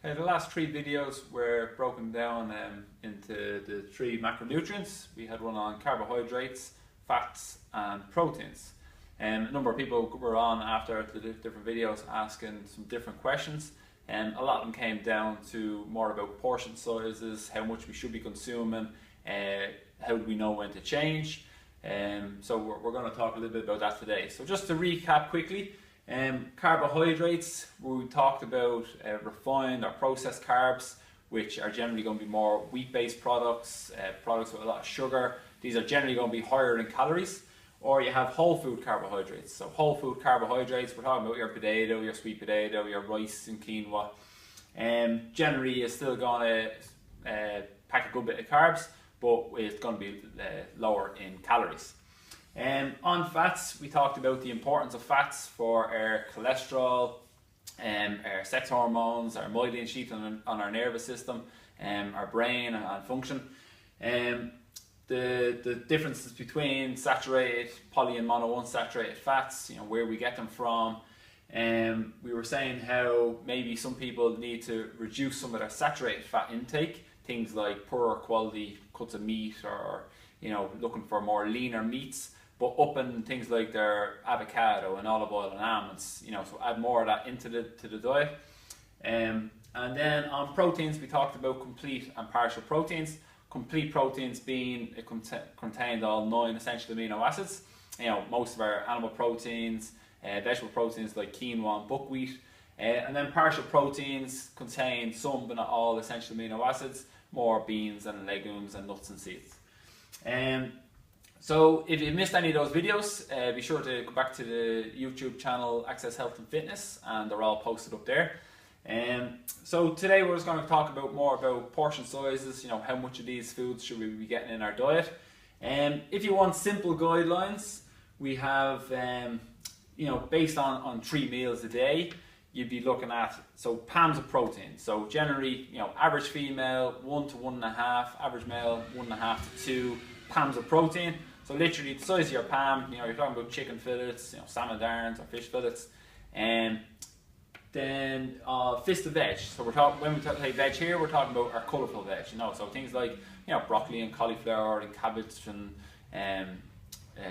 Okay, the last three videos were broken down into the three macronutrients. We had one on carbohydrates, fats and proteins. A number of people were on after the different videos asking some different questions, and a lot of them came down to more about portion sizes, how much we should be consuming, how do we know when to change. So we're going to talk a little bit about that today. So just to recap quickly, carbohydrates, we talked about refined or processed carbs, which are generally going to be more wheat-based products, products with a lot of sugar. These are generally going to be higher in calories. Or you have whole food carbohydrates. So whole food carbohydrates, we're talking about your potato, your sweet potato, your rice and quinoa. Generally you're still going to pack a good bit of carbs, but it's going to be lower in calories. On fats, we talked about the importance of fats for our cholesterol, our sex hormones, our myelin sheath on our nervous system, our brain and function. The differences between saturated, poly and monounsaturated fats, where we get them from. We were saying how maybe some people need to reduce some of their saturated fat intake, things like poorer quality cuts of meat or looking for more leaner meats, but up in things like their avocado and olive oil and almonds, so add more of that into the diet. And then on proteins, we talked about complete and partial proteins. Complete proteins being it contained all 9 essential amino acids. Most of our animal proteins, vegetable proteins like quinoa and buckwheat. And then partial proteins contain some but not all essential amino acids, more beans and legumes and nuts and seeds. So if you missed any of those videos, be sure to go back to the YouTube channel Access Health and Fitness, and they're all posted up there. So today we're just going to talk more about portion sizes, how much of these foods should we be getting in our diet. If you want simple guidelines, we have, based on 3 meals a day, you'd be looking at, pounds of protein. So generally, average female, 1 to 1.5, average male, 1.5 to 2 pounds of protein. So literally the size of your palm, you're talking about chicken fillets, salmon darns or fish fillets. Then fist of veg. So when we say veg here, we're talking about our colourful veg. So things like broccoli and cauliflower and cabbage and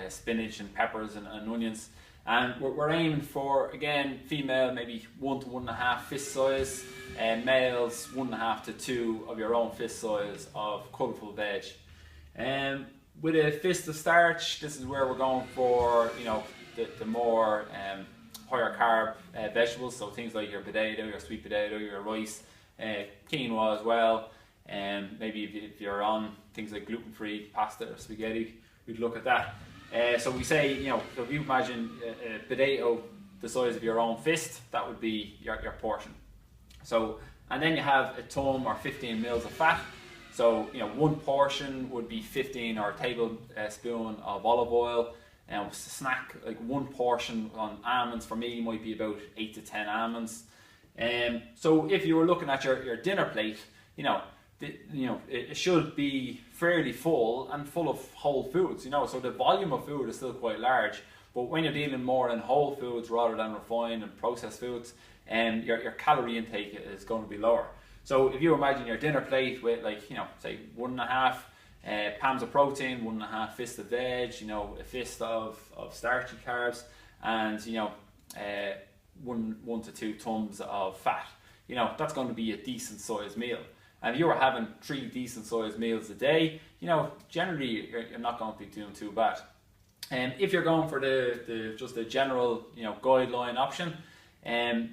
spinach and peppers and onions. And we're aiming for, again, female maybe 1 to 1.5 fist size, and males 1.5 to 2 of your own fist size of colourful veg. With a fist of starch, this is where we're going for the more higher carb vegetables, so things like your potato, your sweet potato, your rice, quinoa as well, and maybe if you're on things like gluten-free pasta or spaghetti, we'd look at that. So we say, so if you imagine a potato the size of your own fist, that would be your portion. So, and then you have a thumb or 15 mils of fat. So, one portion would be 15 or a tablespoon of olive oil. Snack, like 1 portion on almonds for me might be about 8 to 10 almonds. So if you were looking at your dinner plate, it should be fairly full and full of whole foods. So the volume of food is still quite large, but when you're dealing more in whole foods rather than refined and processed foods, your calorie intake is going to be lower. So if you imagine your dinner plate with say 1.5 pounds of protein, 1.5 fists of veg, a fist of starchy carbs, and 1 to 2 tons of fat. That's going to be a decent sized meal. And if you were having 3 decent sized meals a day, generally you're not going to be doing too bad. And if you're going for just the general guideline option,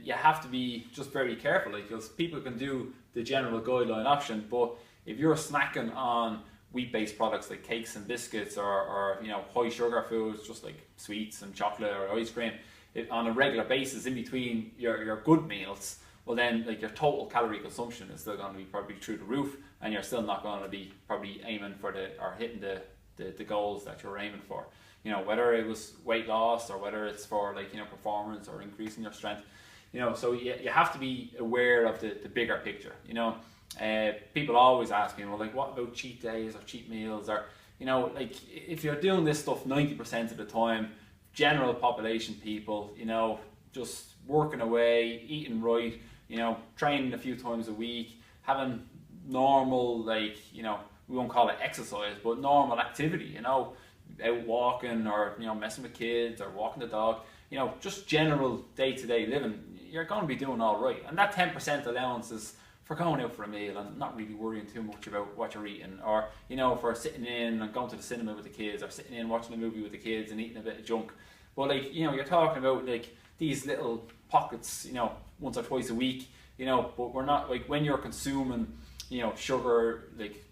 you have to be just very careful, because people can do the general guideline option, but if you're snacking on wheat-based products like cakes and biscuits or high sugar foods just like sweets and chocolate or ice cream on a regular basis in between your good meals, well then your total calorie consumption is still going to be probably through the roof, and you're still not going to be probably aiming for or hitting the goals that you're aiming for. Whether it was weight loss or whether it's for performance or increasing your strength. So you have to be aware of the bigger picture. People always ask me, well, what about cheat days or cheat meals, or if you're doing this stuff 90% of the time, general population people, just working away, eating right, you know, training a few times a week, having normal, like, you know, we won't call it exercise, but normal activity, you know, out walking or, you know, messing with kids or walking the dog, you know, just general day-to-day living, you're going to be doing all right. And that 10% allowance is for going out for a meal and not really worrying too much about what you're eating, or, you know, for sitting in and going to the cinema with the kids, or sitting in watching a movie with the kids and eating a bit of junk. But, like, you know, you're talking about, like, these little pockets, you know, once or twice a week, you know, but we're not, like, when you're consuming, you know, sugar, like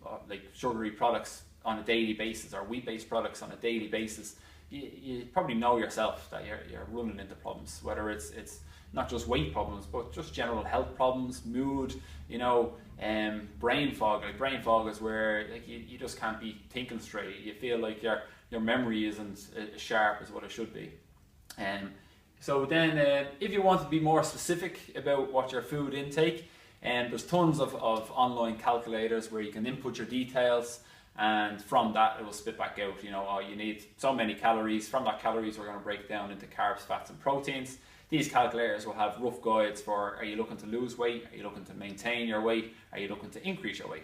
sugary products on a daily basis, or wheat-based products on a daily basis, you probably know yourself that you're running into problems, whether it's not just weight problems, but just general health problems, mood, you know, brain fog. Like, brain fog is where, like, you just can't be thinking straight. You feel like your memory isn't as sharp as what it should be. So then, if you want to be more specific about what your food intake, there's tons of online calculators where you can input your details, and from that it will spit back out, you know, oh, you need so many calories. From that calories, we're going to break down into carbs, fats and proteins. These calculators will have rough guides for, are you looking to lose weight? Are you looking to maintain your weight? Are you looking to increase your weight?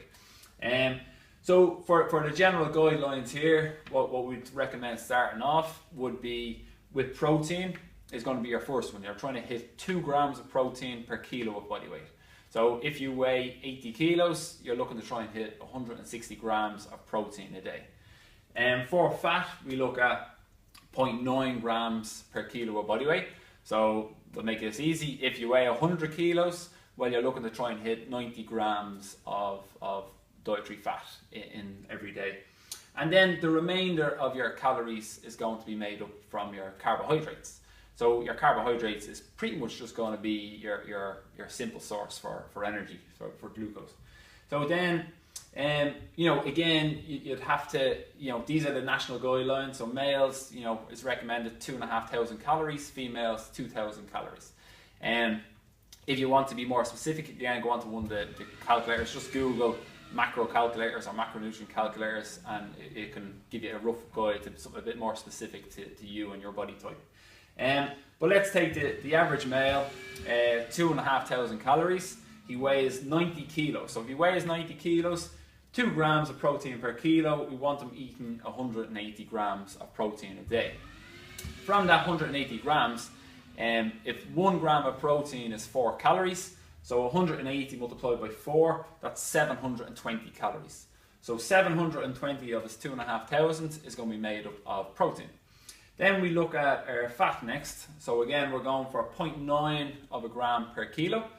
So for the general guidelines here, what we'd recommend starting off would be with protein is going to be your first one. You're trying to hit 2 grams of protein per kilo of body weight. So if you weigh 80 kilos, you're looking to try and hit 160 grams of protein a day. For fat, we look at 0.9 grams per kilo of body weight. So to make this easy, if you weigh 100 kilos, well, you're looking to try and hit 90 grams of dietary fat in every day. And then the remainder of your calories is going to be made up from your carbohydrates. So your carbohydrates is pretty much just going to be your simple source for energy, for glucose. So then, you know, again, you'd have to, you know, these are the national guidelines. So males, you know, it's recommended 2,500 calories, females 2,000 calories. And if you want to be more specific, again, go on to one of the calculators, just Google macro calculators or macronutrient calculators, and it can give you a rough guide to something a bit more specific to you and your body type. But let's take the average male, 2,500 calories. He weighs 90 kilos. So if he weighs 90 kilos, 2 grams of protein per kilo, we want him eating 180 grams of protein a day. From that 180 grams, if 1 gram of protein is 4 calories, so 180 multiplied by 4, that's 720 calories. So 720 of his 2,500 is going to be made up of protein. Then we look at our fat next. So again, we're going for 0.9 of a gram per kilo.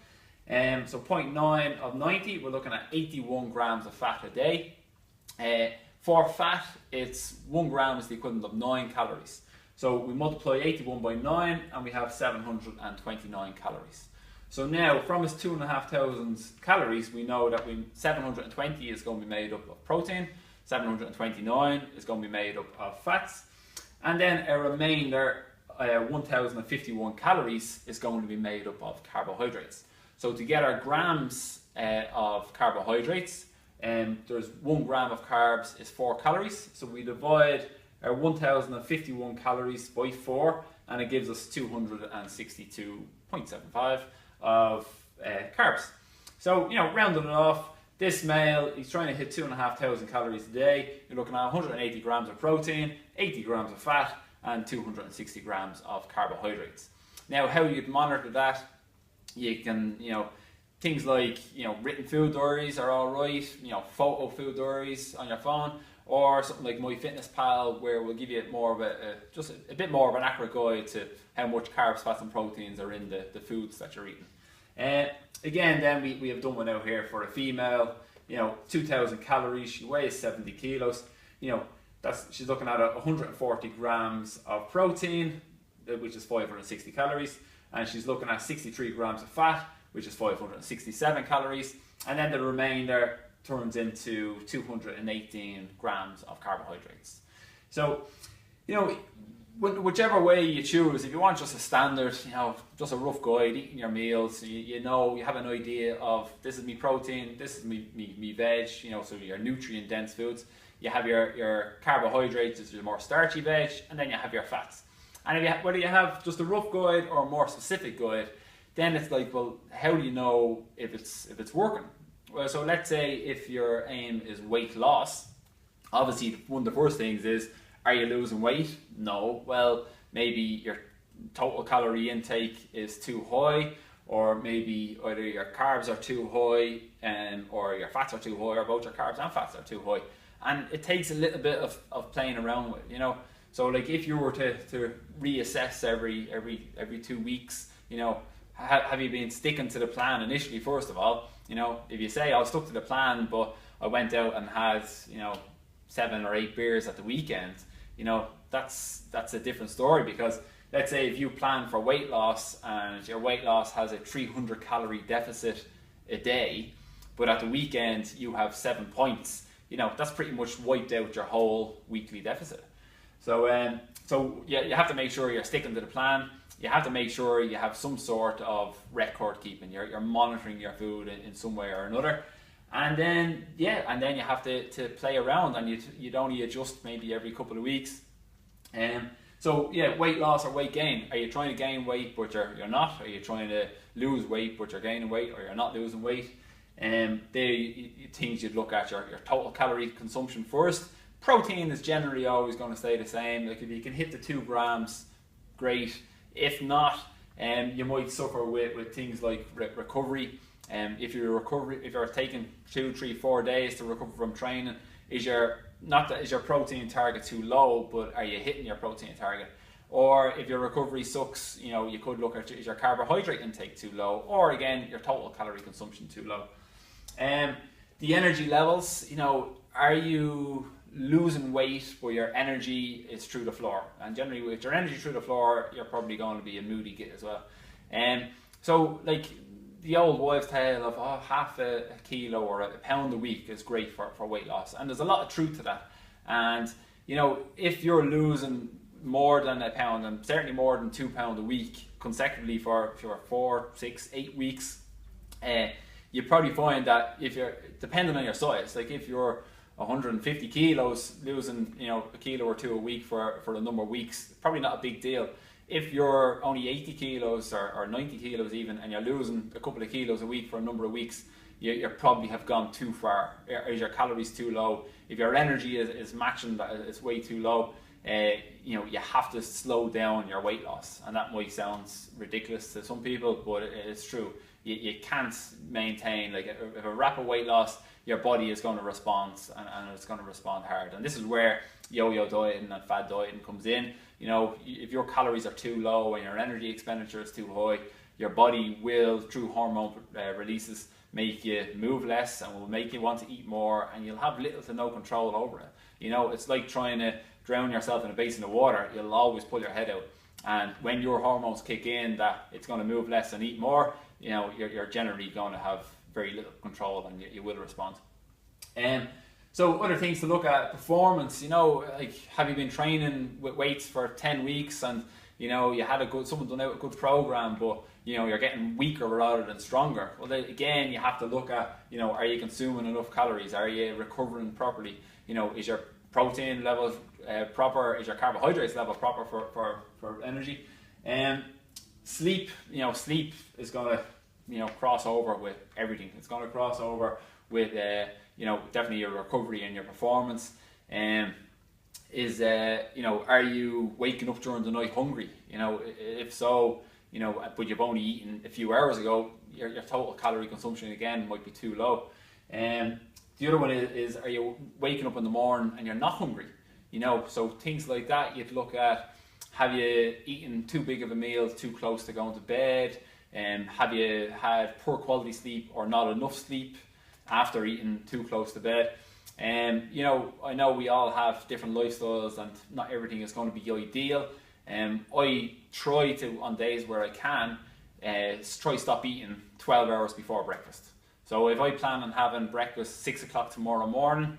So 0.9 of 90, we're looking at 81 grams of fat a day. For fat, it's 1 gram is the equivalent of 9 calories. So we multiply 81 by 9 and we have 729 calories. So now from his 2,500 calories, we know that 720 is going to be made up of protein, 729 is going to be made up of fats, and then a remainder, 1,051 calories is going to be made up of carbohydrates. So to get our grams of carbohydrates, there's 1 gram of carbs is 4 calories. So we divide our 1,051 calories by 4, and it gives us 262.75 of carbs. So, you know, rounding it off, this male, he's trying to hit 2,500 calories a day. You're looking at 180 grams of protein, 80 grams of fat, and 260 grams of carbohydrates. Now, how you'd monitor that, you can, you know, things like, you know, written food diaries are all right, you know, photo food diaries on your phone, or something like MyFitnessPal, where we'll give you more of just a bit more of an accurate guide to how much carbs, fats and proteins are in the foods that you're eating. Again, then we have done one out here for a female, you know, 2,000 calories, she weighs 70 kilos, you know, she's looking at 140 grams of protein, which is 560 calories, and she's looking at 63 grams of fat, which is 567 calories, and then the remainder turns into 218 grams of carbohydrates. So, you know, whichever way you choose, if you want just a standard, you know, just a rough guide, eating your meals, you know, you have an idea of this is me protein, this is me veg, you know, so your nutrient dense foods. You have your carbohydrates, which is your more starchy veg, and then you have your fats. And if whether you have just a rough guide or a more specific guide, then it's like, well, how do you know if it's working? Well, so let's say if your aim is weight loss, obviously one of the first things is, are you losing weight? No. Well, maybe your total calorie intake is too high, or maybe either your carbs are too high, or your fats are too high, or both your carbs and fats are too high. And it takes a little bit of playing around with, you know. So like if you were to reassess every 2 weeks, you know, have you been sticking to the plan initially, first of all? You know, if you say, I stuck to the plan, but I went out and had, you know, 7 or 8 beers at the weekend, you know, that's a different story. Because let's say if you plan for weight loss and your weight loss has a 300 calorie deficit a day, but at the weekend you have 7 points, you know, that's pretty much wiped out your whole weekly deficit. So yeah, you have to make sure you're sticking to the plan. You have to make sure you have some sort of record keeping. You're monitoring your food in some way or another. And then, yeah, and then you have to play around, and you'd only adjust maybe every couple of weeks. So yeah, weight loss or weight gain. Are you trying to gain weight but you're not? Are you trying to lose weight but you're gaining weight, or you're not losing weight? Things you'd look at your total calorie consumption first. Protein is generally always going to stay the same. Like if you can hit the 2 grams, great. If not, you might suffer with things like recovery. If you're taking 2, 3, 4 days to recover from training, is your protein target too low, but are you hitting your protein target? Or if your recovery sucks, you know, you could look at, is your carbohydrate intake too low, or again, your total calorie consumption too low? The energy levels, you know, are you losing weight but your energy is through the floor? And generally with your energy through the floor, you're probably going to be a moody git as well. So like the old wives' tale of half a kilo or a pound a week is great for weight loss, and there's a lot of truth to that. And you know, if you're losing more than a pound, and certainly more than 2 pounds a week consecutively for 4, 6, 8 weeks, you probably find that if you're, depending on your size, like if you're 150 kilos, losing, you know, a kilo or 2 a week for a number of weeks, probably not a big deal. If you're only 80 kilos or 90 kilos even, and you're losing a couple of kilos a week for a number of weeks, you probably have gone too far. Is your calories too low? If your energy is matching that, it's way too low, you know, you have to slow down your weight loss. And that might sound ridiculous to some people, but it's true. You can't maintain, like if a rapid weight loss, your body is going to respond, and it's going to respond hard. And this is where yo-yo dieting and fad dieting comes in. You know, if your calories are too low and your energy expenditure is too high, your body will, through hormone releases, make you move less and will make you want to eat more, and you'll have little to no control over it. You know, it's like trying to drown yourself in a basin of water. You'll always pull your head out. And when your hormones kick in that it's going to move less and eat more, you know, you're generally going to have very little control, and you will respond. So other things to look at, performance, you know, like have you been training with weights for 10 weeks and, you know, you had someone done out a good program, but, you know, you're getting weaker rather than stronger. Well, then, again, you have to look at, you know, are you consuming enough calories? Are you recovering properly? You know, is your protein level proper? Is your carbohydrates level proper for energy? Sleep, you know, sleep is going to, you know, cross over with everything. It's going to cross over with, you know, definitely your recovery and your performance. You know, are you waking up during the night hungry? You know, if so, you know, but you've only eaten a few hours ago, your total calorie consumption again might be too low. The other one is are you waking up in the morning and you're not hungry? You know, so things like that you'd look at. Have you eaten too big of a meal too close to going to bed? Have you had poor quality sleep or not enough sleep after eating too close to bed? You know, I know we all have different lifestyles and not everything is going to be ideal. I try to, on days where I can, try stop eating 12 hours before breakfast. So if I plan on having breakfast 6 o'clock tomorrow morning,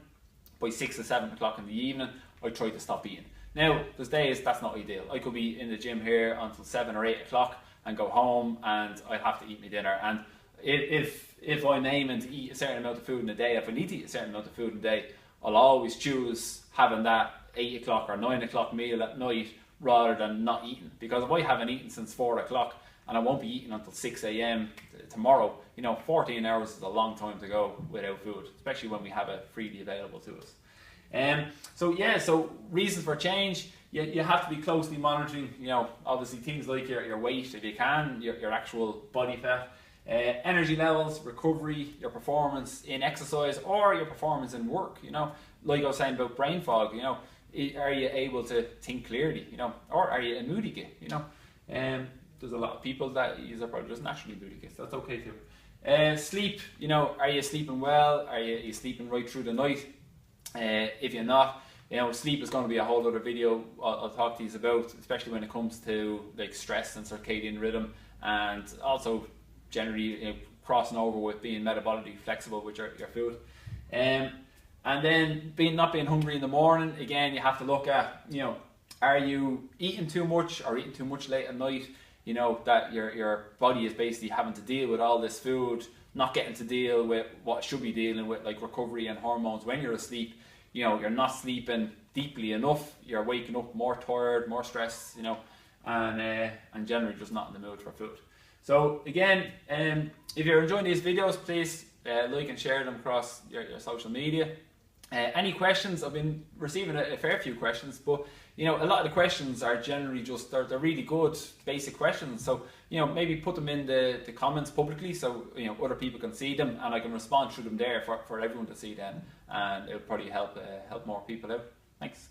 by 6 or 7 o'clock in the evening, I try to stop eating. Now, there's days that's not ideal. I could be in the gym here until 7 or 8 o'clock and go home and I'll have to eat my dinner. And if I'm aiming to eat a certain amount of food in a day, if I need to eat a certain amount of food in a day, I'll always choose having that 8 o'clock or 9 o'clock meal at night rather than not eating. Because if I haven't eaten since 4 o'clock and I won't be eating until 6 a.m. tomorrow, 14 hours is a long time to go without food, especially when we have it freely available to us. So reasons for change, you have to be closely monitoring, obviously things like your weight, if you can, your actual body fat, energy levels, recovery, your performance in exercise, or your performance in work. Like I was saying about brain fog, are you able to think clearly, or are you a moody git, there's a lot of people that are probably just naturally moody gits, that's okay too. Sleep, are you sleeping well, are you sleeping right through the night? If you're not, sleep is going to be a whole other video I'll talk to you about, especially when it comes to like stress and circadian rhythm, and also generally crossing over with being metabolically flexible with your food. And then not being hungry in the morning, again, you have to look at, are you eating too much or eating too much late at night? That your body is basically having to deal with all this food, not getting to deal with what it should be dealing with, like recovery and hormones when you're asleep. You're not sleeping deeply enough, you're waking up more tired, more stressed, and generally just not in the mood for food. So again, if you're enjoying these videos, please like and share them across your social media. Any questions? I've been receiving a fair few questions, but a lot of the questions are generally just, they're really good basic questions. So maybe put them in the comments publicly, so other people can see them, and I can respond through them there for everyone to see them, and it'll probably help more people out. Thanks.